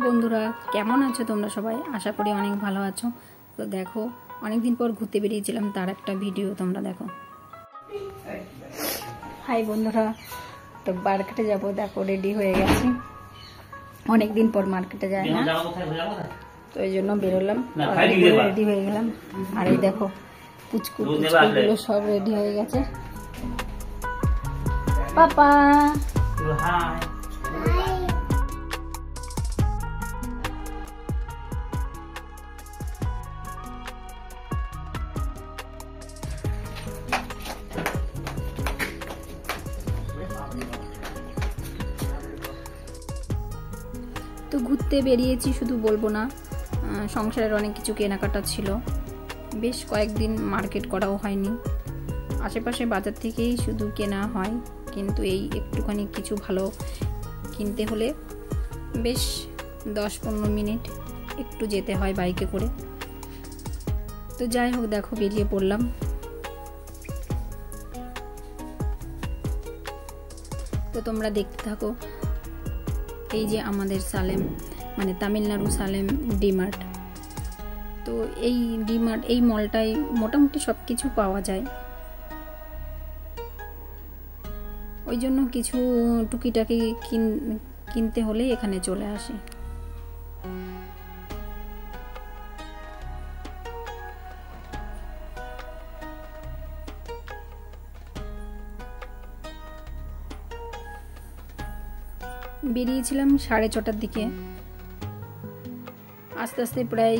বন্ধুরা, কেমন আছো তোমরা সবাই? আশা করি অনেক ভালো আছো। তো দেখো, অনেকদিন পর ঘুরতে বেরিয়েছিলাম, তার একটা ভিডিও তোমরা দেখো। হাই বন্ধুরা, তো মার্কেটে যাবো, দেখো রেডি হয়ে গেছি। অনেকদিন পর মার্কেটে যায় না, তো এই জন্য বেরোলাম, রেডি হয়ে গেলাম। আর এই দেখো পুচকুগুলো সব রেডি হয়ে গেছে। পাপা তো ঘুরতে বেরিয়েছি শুধু বলবো না, সংসারের অনেক কিছু কেনাকাটা ছিল। বেশ কয়েকদিন মার্কেট করাও হয়নি, আশেপাশে বাজার থেকেই শুধু কেনা হয়। কিন্তু এই একটুখানি কিছু ভালো কিনতে হলে বেশ 10-15 মিনিট একটু যেতে হয় বাইকে করে। তো যাই হোক, দেখো বেরিয়ে পড়লাম। তো তোমরা দেখতে থাকো। এই যে আমাদের সালেম, মানে তামিলনাড়ু সালেম ডিমার্ট। তো এই ডিমার্ট, এই মলটায় মোটামুটি সব কিছু পাওয়া যায়। ওই জন্য কিছু টুকিটাকি কিনতে হলে এখানে চলে আসি। বেরিয়েছিলাম 6:30টার দিকে, আস্তে আস্তে প্রায়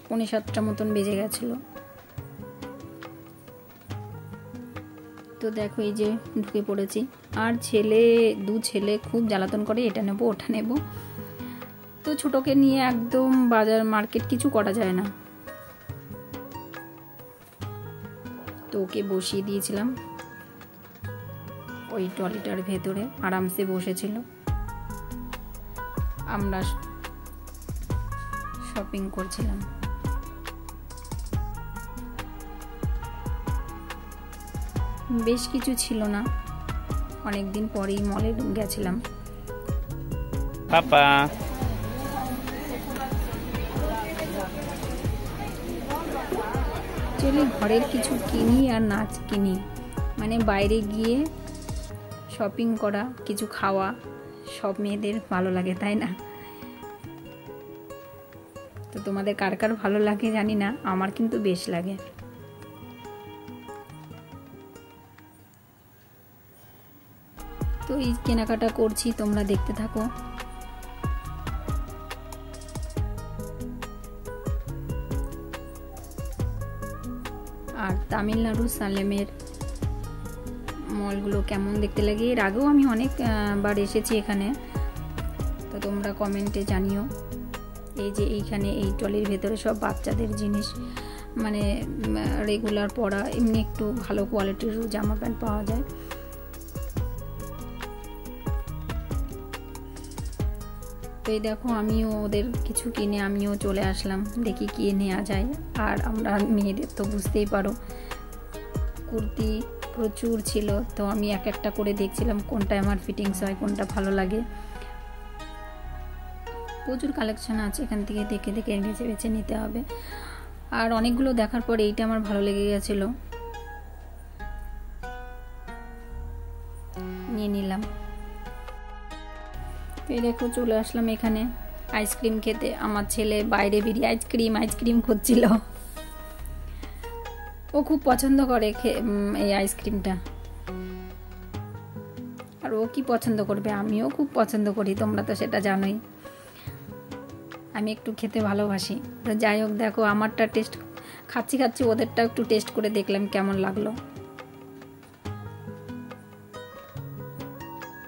6:45 মতন বেজে গেছিল। তো দেখো এই যে ঢুকে পড়েছি। আর দু ছেলে খুব জ্বালাতন করে, এটা নেব ওটা নেব। তো ছোটকে নিয়ে একদম বাজার মার্কেট কিছু করা যায় না। তো ওকে বসিয়ে দিয়েছিলাম ওই ট্রলিটার ভেতরে, আরামসে বসেছিল। আমরা শপিং করছিলাম। বেশ কিছু ছিল না, অনেকদিন পরেই মলে গেছিলাম। পাপা চলি ঘরের কিছু কিনি আর নাচ কিনি, মানে বাইরে গিয়ে শপিং করা, কিছু খাওয়া, সব মেয়েদের ভালো লাগে, তাই না? তো তোমাদের কার কার ভালো লাগে জানি না, আমার কিন্তু বেশ লাগে। তো এই কেনাকাটা করছি, তোমরা দেখতে থাকো। আর তামিলনাড়ু সালেমের মলগুলো কেমন দেখতে লাগে, এর আগেও আমি অনেকবার এসেছি এখানে, তো তোমরা কমেন্টে জানিও। এই যে এইখানে এই ট্রলির ভেতরে সব বাচ্চাদের জিনিস, মানে রেগুলার পরা, এমনি একটু ভালো কোয়ালিটির জামা প্যান্ট পাওয়া যায়। তো এই দেখো, আমিও ওদের কিছু কিনে আমিও চলে আসলাম, দেখি কি নেওয়া যায়। আর আমরা মেয়েদের তো বুঝতেই পারো, কুর্তি প্রচুর ছিল। তো আমি এক একটা করে দেখছিলাম কোনটা আমার ফিটিংস হয়, কোনটা ভালো লাগে। প্রচুর কালেকশন আছে, এখান থেকে দেখে দেখে বেছে বেছে নিতে হবে। আর অনেকগুলো দেখার পর এইটা আমার ভালো লেগে গেছিল, নিয়ে নিলাম। এই দেখো চলে আসলাম এখানে আইসক্রিম খেতে। আমার ছেলে বাইরে বেরিয়ে আইসক্রিম খুঁজছিল। ও খুব পছন্দ করে এই আইসক্রিমটা। আর ও কি পছন্দ করবে, আমিও খুব পছন্দ করি, তোমরা তো সেটা জানোই। আমি একটু খেতে ভালোবাসি। তো যাই হোক, দেখো আমারটা টেস্ট খাচ্ছি, ওদেরটা একটু টেস্ট করে দেখলাম কেমন লাগলো।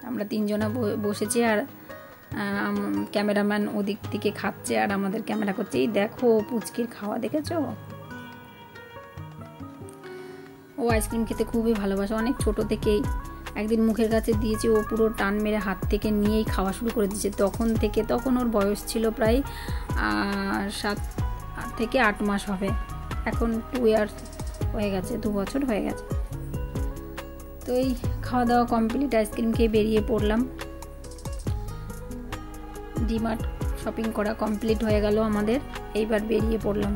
আমরা 3 জনা বসেছি, আর ক্যামেরাম্যান ওদিক থেকে খাচ্ছে আর আমাদের ক্যামেরা করছে। এই দেখো পুচকির খাওয়া, দেখেছো? ও আইসক্রিম খেতে খুবই ভালোবাসে, অনেক ছোট থেকেই। একদিন মুখের কাছে দিয়েছি, ও পুরো টান মেরে হাত থেকে নিয়েই খাওয়া শুরু করে দিয়েছে। তখন ওর বয়স ছিল প্রায় 7 থেকে 8 মাস হবে। এখন 2 ইয়ার্স হয়ে গেছে, 2 বছর হয়ে গেছে। তো এই খাওয়া দাওয়া কমপ্লিট, আইসক্রিম খেয়ে বেরিয়ে পড়লাম। ডিমার্ট শপিং করা কমপ্লিট হয়ে গেল আমাদের। এইবার বেরিয়ে পড়লাম।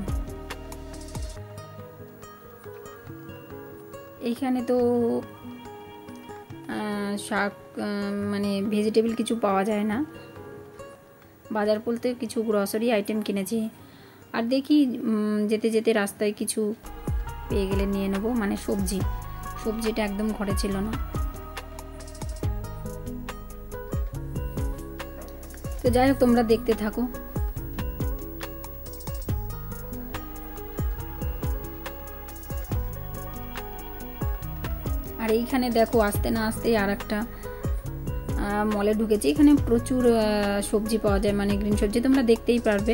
এইখানে তো শাক মানে ভেজিটেবল কিছু পাওয়া যায় না। বাজার বলতে কিছু গ্রসারি আইটেম কিনেছি। আর দেখি যেতে যেতে রাস্তায় কিছু পেয়ে গেলে নিয়ে নেব, মানে সবজিটা একদম ঘরে ছিল না। তো যাই হোক, তোমরা দেখতে থাকো। আর এইখানে দেখো আসতে না আসতেই আর একটা মলে ঢুকেছি। এখানে প্রচুর সবজি পাওয়া যায়, মানে গ্রিন সবজি, তোমরা দেখতেই পারবে।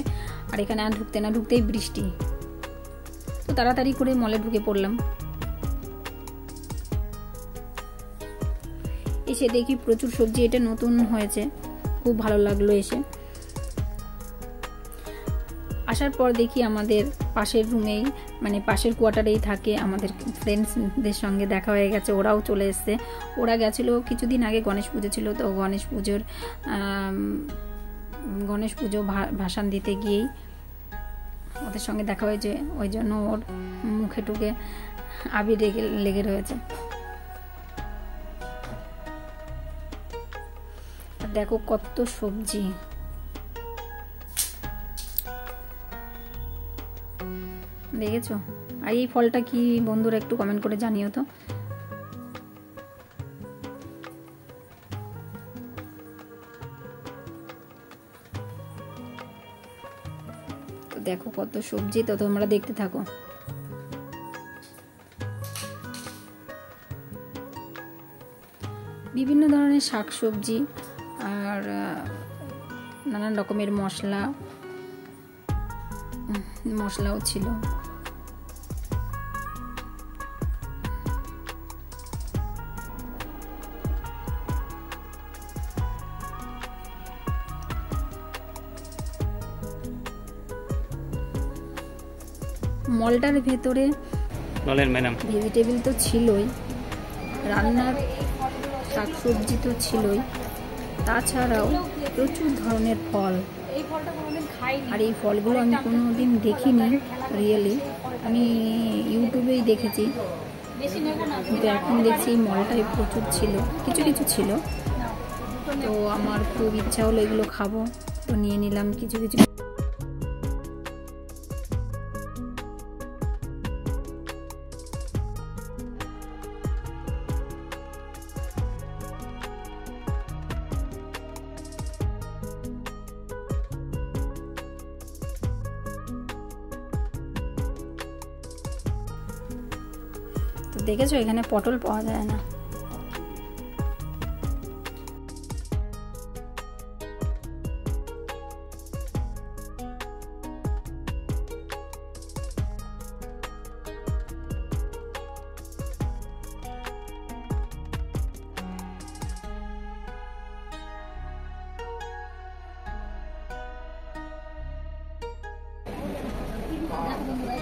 আর এখানে আর ঢুকতে না ঢুকতেই বৃষ্টি, তো তাড়াতাড়ি করে মলে ঢুকে পড়লাম। এসে দেখি প্রচুর সবজি, এটা নতুন হয়েছে, খুব ভালো লাগলো এসে। আসার পর দেখি আমাদের পাশের রুমেই, মানে পাশের কোয়ার্টারেই থাকে আমাদের ফ্রেন্ডসদের সঙ্গে দেখা হয়ে গেছে। ওরাও চলে এসছে। ওরা গেছিলো কিছুদিন আগে, গণেশ পুজো ছিল, তো গণেশ পুজো ভাসান দিতে গিয়েই ওদের সঙ্গে দেখা হয়েছে। ওই জন্য ওর মুখে টুকে আবির লেগে রয়েছে। দেখো কত সবজি, দেখেছো? আর এই ফলটা কি বন্ধুরা একটু কমেন্ট করে জানিও তো। তো দেখো কত সবজি, তো তোমরা দেখতে থাকো। বিভিন্ন ধরনের শাকসবজি আর নানান রকমের মশলাও ছিল। মলটার ভেতরে ভেজিটেবল তো ছিলই, রান্নার শাকসবজি তো ছিলই, তাছাড়াও প্রচুর ধরনের ফল। আর এই ফলগুলো আমি কোনোদিন দেখিনি রিয়েলি, আমি ইউটিউবেই দেখেছি, কিন্তু এখন দেখছি এই মলটায় প্রচুর ছিল, কিছু কিছু ছিল। তো আমার খুব ইচ্ছা হলো এগুলো খাবো, তো নিয়ে নিলাম কিছু কিছু। তো দেখেছো এখানে পটল পাওয়া যায় না।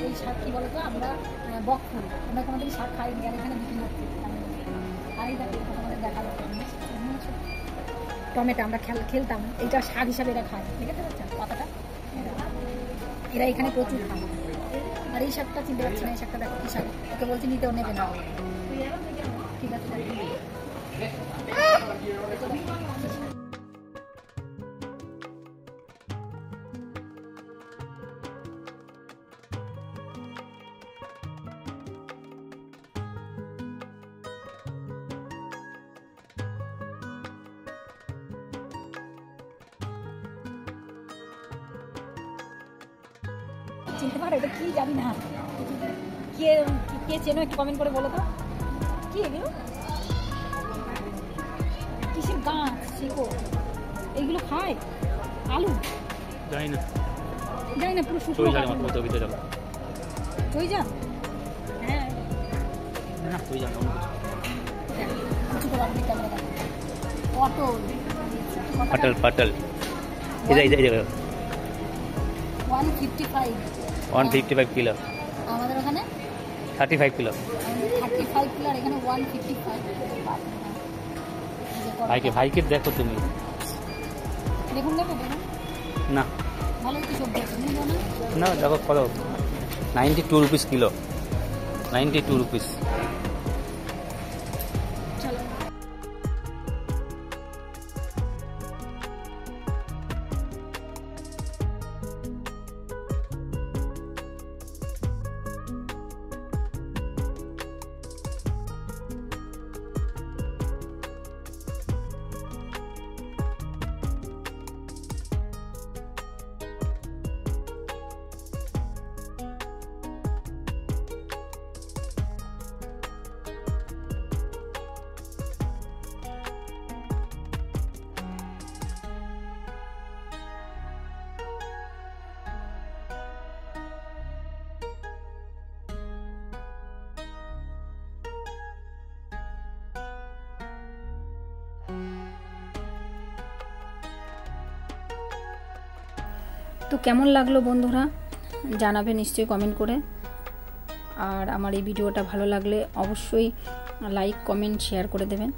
এই শাক কি বলতো, আমরা বকফুল, আমরা কোনোদিন শাক খাইনি, আর এখানে বিক্রি হচ্ছে। আর এই আমাদের দেখালো টমেটো, আমরা খেলতাম, এইটা শাক হিসাবে এরা খায়, ঠিক আছে পাতাটা, এরা এখানে প্রচুর খায়। আর এই শাকটা চিনতে পারছি না, এই শাকটা দেখো কি শাক, ওকে বলছি নিতেও নেবে না, ঠিক আছে। চিনতে পারো এটা কি জানি না, কে চেনো একটু কমেন্ট করে বলো তো, কি এগুলো কিসের গাছ, শিখো এইগুলো খায়? আলু জানি না পুরো শুকনো চই যান। হ্যাঁ পটল 155 কিলো, আমাদের ওখানে 35 কিলো। 35 কিলো, আর এখানে 155। ভাইকে দেখো তুমি, দেখুন না ভালো কি সবজি আছে নিয়ে যাও না। না দেখো কত 92 রুপিস কিলো, 92 রুপিস। চলো তো কেমন লাগলো বন্ধুরা জানাবে নিশ্চয়ই কমেন্ট করে। আর আমার এই ভিডিওটা ভালো লাগলে অবশ্যই লাইক কমেন্ট শেয়ার করে দেবেন।